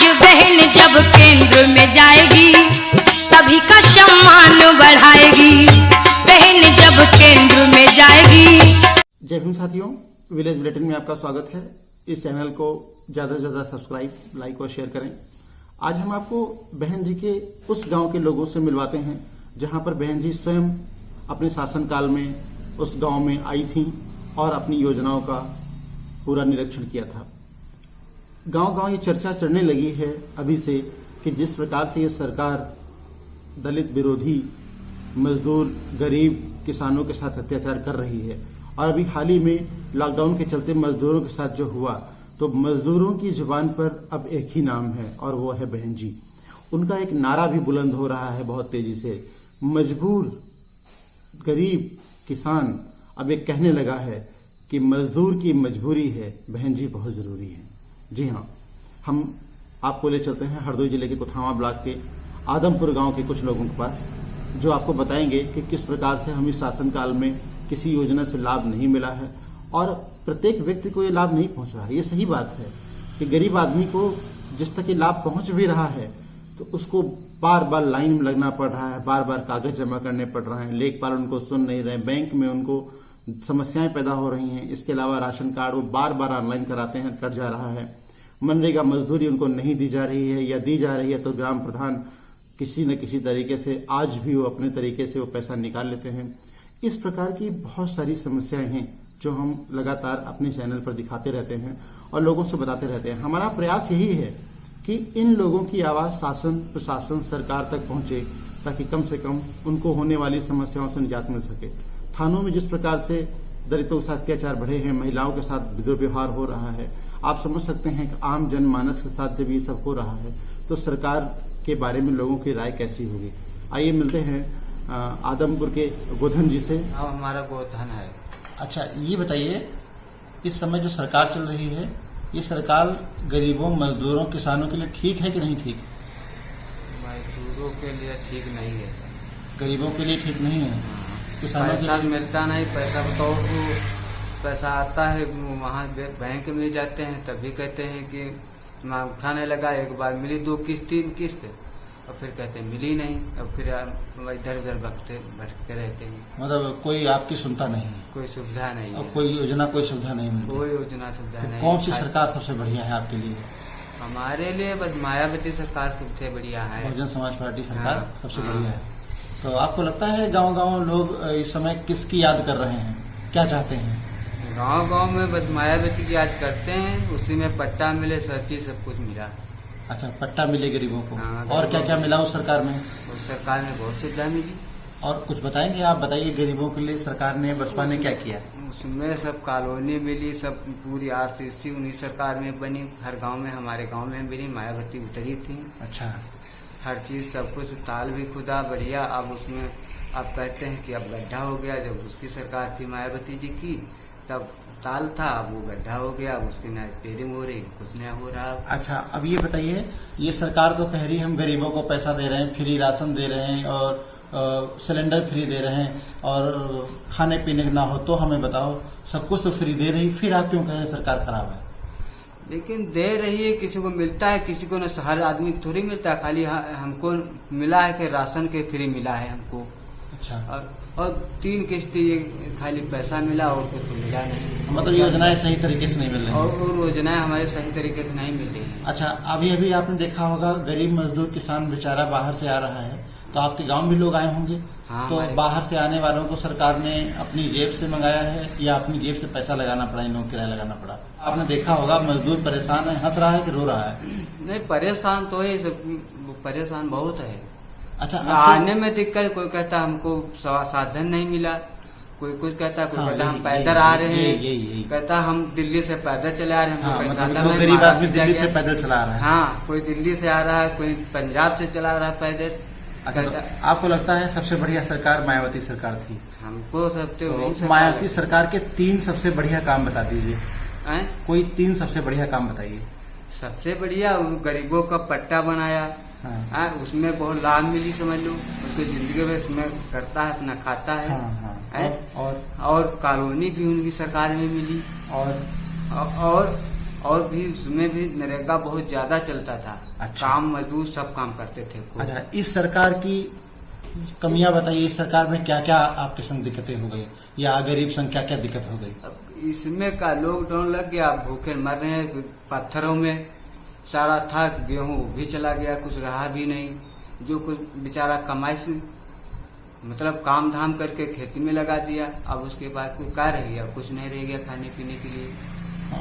बहन जब केंद्र में जाएगी सभी का सम्मान बढ़ाएगी। बहन जब केंद्र में जाएगी। जय हिंद साथियों, विलेज बुलेटिन में आपका स्वागत है। इस चैनल को ज़्यादा से ज़्यादा सब्सक्राइब, लाइक और शेयर करें। आज हम आपको बहन जी के उस गांव के लोगों से मिलवाते हैं जहां पर बहन जी स्वयं अपने शासनकाल में उस गांव में आई थीं और अपनी योजनाओं का पूरा निरीक्षण किया था। गांव-गांव ये चर्चा चढ़ने लगी है अभी से कि जिस प्रकार से ये सरकार दलित विरोधी, मजदूर, गरीब किसानों के साथ अत्याचार कर रही है। और अभी हाल ही में लॉकडाउन के चलते मजदूरों के साथ जो हुआ, तो मजदूरों की जुबान पर अब एक ही नाम है और वो है बहन जी। उनका एक नारा भी बुलंद हो रहा है बहुत तेजी से। मजबूर गरीब किसान अब एक कहने लगा है कि मजदूर की मजबूरी है, बहन जी बहुत जरूरी है। जी हाँ, हम आपको ले चलते हैं हरदोई जिले के कुथावा ब्लॉक के आदमपुर गांव के कुछ लोगों के पास, जो आपको बताएंगे कि किस प्रकार से हम इस शासनकाल में किसी योजना से लाभ नहीं मिला है और प्रत्येक व्यक्ति को ये लाभ नहीं पहुंच रहा है। ये सही बात है कि गरीब आदमी को जिस तक ये लाभ पहुंच भी रहा है तो उसको बार बार लाइन में लगना पड़ रहा है, बार बार कागज जमा करने पड़ रहे हैं, लेखपाल उनको सुन नहीं रहे, बैंक में उनको समस्याएं पैदा हो रही हैं। इसके अलावा राशन कार्ड वो बार बार ऑनलाइन कराते हैं, कट जा रहा है। मनरेगा मजदूरी उनको नहीं दी जा रही है, या दी जा रही है तो ग्राम प्रधान किसी न किसी तरीके से आज भी वो अपने तरीके से वो पैसा निकाल लेते हैं। इस प्रकार की बहुत सारी समस्याएं हैं जो हम लगातार अपने चैनल पर दिखाते रहते हैं और लोगों से बताते रहते हैं। हमारा प्रयास यही है कि इन लोगों की आवाज़ शासन, प्रशासन, सरकार तक पहुंचे ताकि कम से कम उनको होने वाली समस्याओं से निजात मिल सके। थानों में जिस प्रकार से दलितों के साथ अत्याचार बढ़े हैं, महिलाओं के साथ दुर्व्यवहार हो रहा है, आप समझ सकते हैं कि आम जनमानस के साथ जब ये सब हो रहा है तो सरकार के बारे में लोगों की राय कैसी होगी। आइए मिलते हैं आदमपुर के गोधन जी से। हाँ, हमारा गोधन है। अच्छा, ये बताइए, इस समय जो सरकार चल रही है, ये सरकार गरीबों, मजदूरों, किसानों के लिए ठीक है कि नहीं ठीक? मजदूरों के लिए ठीक नहीं है, गरीबों के लिए ठीक नहीं है, किसानों के पैसा लिए मिलता नहीं। पैसा बताओ, पैसा आता है वहाँ बैंक में जाते हैं तभी कहते हैं कि मैं उठाने लगा, एक बार मिली 2 किस्त 3 किस्त और फिर कहते हैं मिली नहीं, और फिर इधर उधर भटकते रहते हैं। मतलब कोई आपकी सुनता नहीं, कोई सुविधा नहीं और है, कोई योजना, कोई सुविधा नहीं मिलती। कोई योजना सुविधा तो नहीं। कौन सी सरकार सबसे बढ़िया है आपके लिए? हमारे लिए बस मायावती सरकार सबसे बढ़िया है। बहुजन समाज पार्टी सरकार हाँ, सबसे हाँ। बढ़िया है। तो आपको लगता है गांव-गांव लोग इस समय किसकी याद कर रहे हैं, क्या चाहते हैं? गांव-गांव में बस मायावती की याद करते हैं, उसी में पट्टा मिले, सच्ची सब कुछ मिला। अच्छा, पट्टा मिले गरीबों को। हाँ, और क्या क्या मिला उस सरकार में? उस सरकार में बहुत सुविधा मिली। और कुछ बताएंगे आप? बताइए, गरीबों के लिए सरकार ने, बसपा ने क्या किया? उसमें सब कॉलोनी मिली, सब पूरी RCC उन्हीं सरकार में बनी। हर गांव में, हमारे गांव में मिली, मायावती उतरी थी। अच्छा, हर चीज सब कुछ, ताल भी खुदा बढ़िया। अब उसमें अब कहते हैं कि अब गड्ढा हो गया। जब उसकी सरकार थी मायावती जी की तब ताल था, अब वो गड्ढा हो गया, अब उसकी ना रिपेयरिंग हो रही, कुछ नहीं हो रहा। अच्छा, अब ये बताइए, ये सरकार तो कह रही है हम गरीबों को पैसा दे रहे हैं, फ्री राशन दे रहे हैं और सिलेंडर फ्री दे रहे हैं और खाने पीने ना हो तो हमें बताओ, सब कुछ तो फ्री दे रही, फिर आप क्यों कह रहे हैं सरकार खराब है? लेकिन दे रही है, किसी को मिलता है, किसी को न, हर आदमी को थोड़ी मिलता है। खाली हमको मिला है कि राशन के फ्री मिला है हमको। अच्छा, और 3 किस्त ये खाली पैसा मिला और कुछ मिला नहीं। मतलब योजनाएं सही तरीके से नहीं मिल रही और योजनाएं हमारे सही तरीके से नहीं मिल रही है। अच्छा, अभी अभी आपने देखा होगा, गरीब मजदूर किसान बेचारा बाहर से आ रहा है, तो आपके गांव भी लोग आए होंगे। हाँ, तो बाहर से आने वालों को सरकार ने अपनी जेब से मंगाया है या अपनी जेब से पैसा लगाना पड़ा, इन लोगों किराया लगाना पड़ा? आपने देखा होगा, मजदूर परेशान है, हंस रहा है कि रो रहा है? नहीं, परेशान तो है, परेशान बहुत है। अच्छा, आने में दिक्कत, कोई कहता हमको साधन नहीं मिला, कोई कुछ कहता, कोई कहता हम पैदल आ रहे हैं, कहता हम दिल्ली से पैदल चले आ रहे हैं, हमको साधन नहीं। गरीब आदमी दिल्ली से पैदल चला रहा है। हाँ, कोई दिल्ली से आ रहा है, कोई पंजाब से चला रहा है पैदल। अच्छा, तो आपको लगता है सबसे बढ़िया सरकार मायावती सरकार थी? हमको सबसे तो मायावती सरकार के 3 सबसे बढ़िया काम बता दीजिए। कोई 3 सबसे बढ़िया काम बताइए। सबसे बढ़िया गरीबों का पट्टा बनाया। हाँ। उसमें बहुत लाभ मिली, समझ लो, उसको जिंदगी में उसमें करता है, अपना खाता है। हाँ। और कॉलोनी भी उनकी सरकार में मिली। और और भी उसमें भी नरेगा बहुत ज्यादा चलता था। अच्छा। काम मजदूर सब काम करते थे खूब। अच्छा, इस सरकार की कमियां बताइए। इस सरकार में क्या क्या आपके संग दिक्कतें हो गई, या गरीब संग क्या क्या दिक्कत हो गई? अब इसमें का लॉकडाउन लग गया, भूखे मर रहे हैं पत्थरों में। सारा था गेहूं भी चला गया, कुछ रहा भी नहीं। जो कुछ बेचारा कमाई से मतलब काम धाम करके खेती में लगा दिया। अब उसके बाद कोई क्या रह गया? कुछ नहीं रह गया खाने पीने के लिए।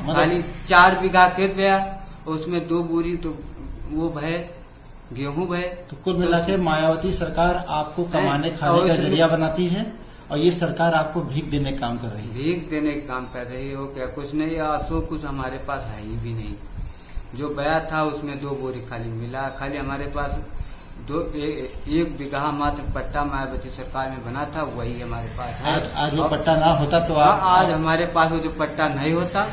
खाली 4 बीघा खेत गया, उसमें 2 बोरी तो वो भय गेहूं भय। तो कुल मिला के मायावती सरकार आपको कमाने खाने का जरिया बनाती है, और ये सरकार आपको भीख देने का काम कर रही है। भीख देने का काम कर रही हो क्या? कुछ नहीं, आसो कुछ हमारे पास है ही भी नहीं। जो बया था उसमें 2 बोरी खाली मिला। खाली हमारे पास 1 बीघा मात्र पट्टा मायावती सरकार में बना था, वही हमारे पास है। आज वो पट्टा ना होता तो आप आज हमारे पास वो जो पट्टा नहीं होता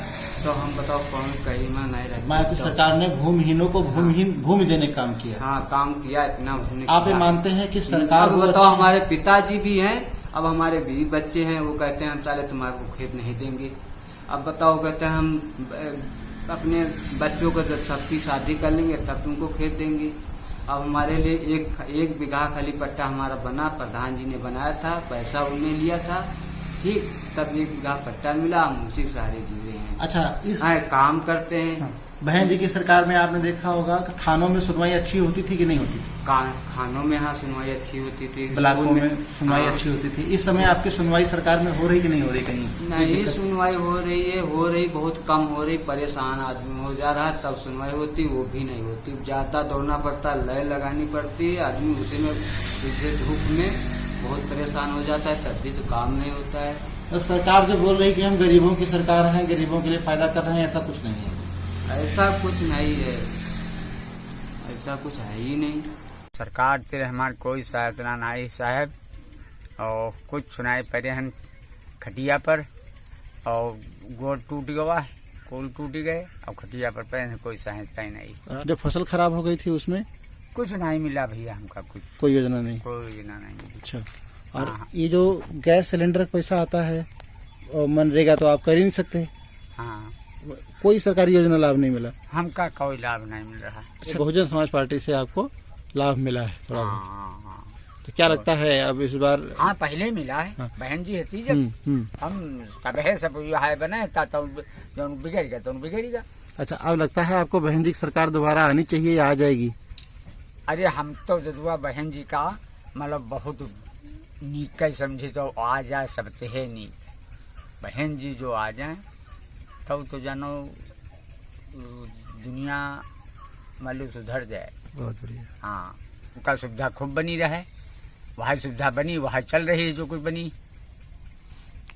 तो हम बताओ कौन कहीं में नहीं रहते। मायावती सरकार ने भूमिहीनों को भूमि देने का काम किया। हाँ, काम किया इतना उसने। आप ये मानते हैं कि सरकार अब बताओ, हमारे पिताजी भी हैं, अब हमारे भी बच्चे हैं, वो कहते हैं हम साले तुम्हारे को खेत नहीं देंगे। अब बताओ, कहते हैं हम अपने बच्चों को जब सबकी शादी कर लेंगे तब तुमको खेत देंगे। अब हमारे लिए एक बीघा खाली पट्टा हमारा बना, प्रधान जी ने बनाया था, पैसा उन्होंने लिया था, ठीक, तब 1 बीघा पट्टा मिला, हम उसी सहारे जी रहे हैं। अच्छा, हाँ, काम करते हैं। बहन जी की सरकार में आपने देखा होगा कि थानों में सुनवाई अच्छी होती थी कि नहीं होती थी? खानों में हाँ सुनवाई अच्छी होती थी, ब्लॉकों में सुनवाई अच्छी होती थी। इस समय आपकी सुनवाई सरकार में हो रही कि नहीं हो रही? कहीं नहीं सुनवाई हो रही बहुत कम हो रही। परेशान आदमी हो जा रहा, तब सुनवाई होती, वो भी नहीं होती। ज्यादा दौड़ना पड़ता, लय लगानी पड़ती है, आदमी उसी में धूप में बहुत परेशान हो जाता है, तब भी तो काम नहीं होता है। तो सरकार जो बोल रही कि हम गरीबों की सरकार हैं, गरीबों के लिए फायदा कर रहे हैं, ऐसा कुछ नहीं है। ऐसा कुछ नहीं है, ऐसा कुछ है ही नहीं। सरकार से हमारे कोई सहायता नहीं साहब, और कुछ सुनाई पड़े हैं खटिया पर, और गोड़ टूट गया, कोल टूट गए, और खटिया पर पैसे कोई सहायता ही नहीं। जब फसल खराब हो गई थी उसमें कुछ नहीं मिला भैया हमका, कुछ कोई योजना नहीं? कोई योजना नहीं मिली। अच्छा, और हाँ। ये जो गैस सिलेंडर का पैसा आता है और मनरेगा तो आप कर ही नहीं सकते, हाँ, कोई सरकारी योजना लाभ नहीं मिला? हमका कोई लाभ नहीं मिल रहा। अच्छा, बहुजन समाज पार्टी से आपको लाभ मिला है थोड़ा बहुत। हाँ, हाँ, तो क्या लगता है अब इस बार? हाँ, पहले मिला है। हाँ। बहन जी हती जब हम सब है सब है बने तो बिगड़ेगा तो बिगड़ेगा। अच्छा, अब लगता है आपको बहन जी की सरकार दोबारा आनी चाहिए या आ जाएगी? अरे हम तो जदुआ बहन जी का मतलब बहुत नीक समझे तो आ जाए, सब है नहीं। बहन जी जो आ जाए तब तो जानो दुनिया मतलब सुधर जाए। बहुत बढ़िया। हाँ, उनका सुविधा खूब बनी रहे, वहाँ सुविधा बनी, वहाँ चल रही है जो कुछ बनी।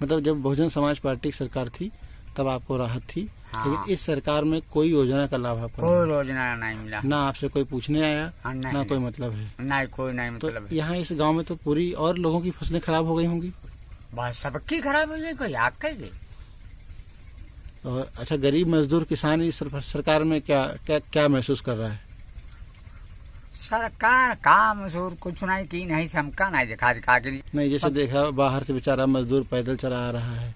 मतलब जब बहुजन समाज पार्टी की सरकार थी तब आपको राहत थी। हाँ। लेकिन इस सरकार में कोई योजना का लाभ आपको कोई योजना नहीं मिला, ना आपसे कोई पूछने आया, हाँ, नहीं, ना कोई नहीं। मतलब है। नहीं, कोई नहीं तो मतलब है। यहाँ इस गांव में तो पूरी और लोगों की फसलें खराब हो गई होंगी। बस सबकी खराब हो गई, कोई आग कह गई। और अच्छा, गरीब मजदूर किसान इस सरकार में क्या क्या क्या महसूस कर रहा है? सरकार काम मजदूर कुछ नहीं की, नहीं हमका नहीं दिखा के लिए। नहीं, जैसे देखा बाहर से बेचारा मजदूर पैदल चला आ रहा है,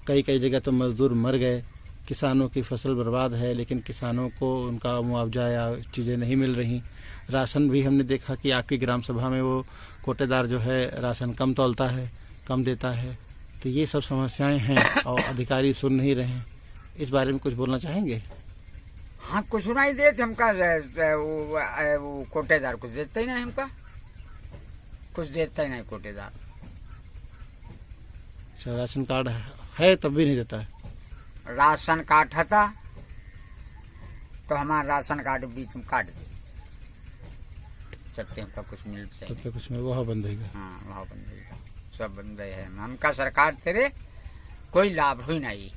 कई कई जगह तो मजदूर मर गए, किसानों की फसल बर्बाद है, लेकिन किसानों को उनका मुआवजा या चीज़ें नहीं मिल रही। राशन भी हमने देखा कि आपकी ग्राम सभा में वो कोटेदार जो है राशन कम तौलता है, कम देता है। तो ये सब समस्याएं हैं और अधिकारी सुन नहीं रहे हैं। इस बारे में कुछ बोलना चाहेंगे? हाँ, कुछ नहीं देते हमका, वो कोटेदार कुछ देते ही नहीं हमका, कुछ देता ही नहीं कोटेदार। अच्छा, राशन कार्ड है तब भी नहीं देता है? राशन कार्ड था तो हमारा राशन कार्ड बीच में काट दे सकते, हमका कुछ मिलता है तब तक कुछ वहाँ बंद हो गया। हाँ, वहाँ बंद है, सब बंद है। हमका सरकार तेरे कोई लाभ हुई नहीं।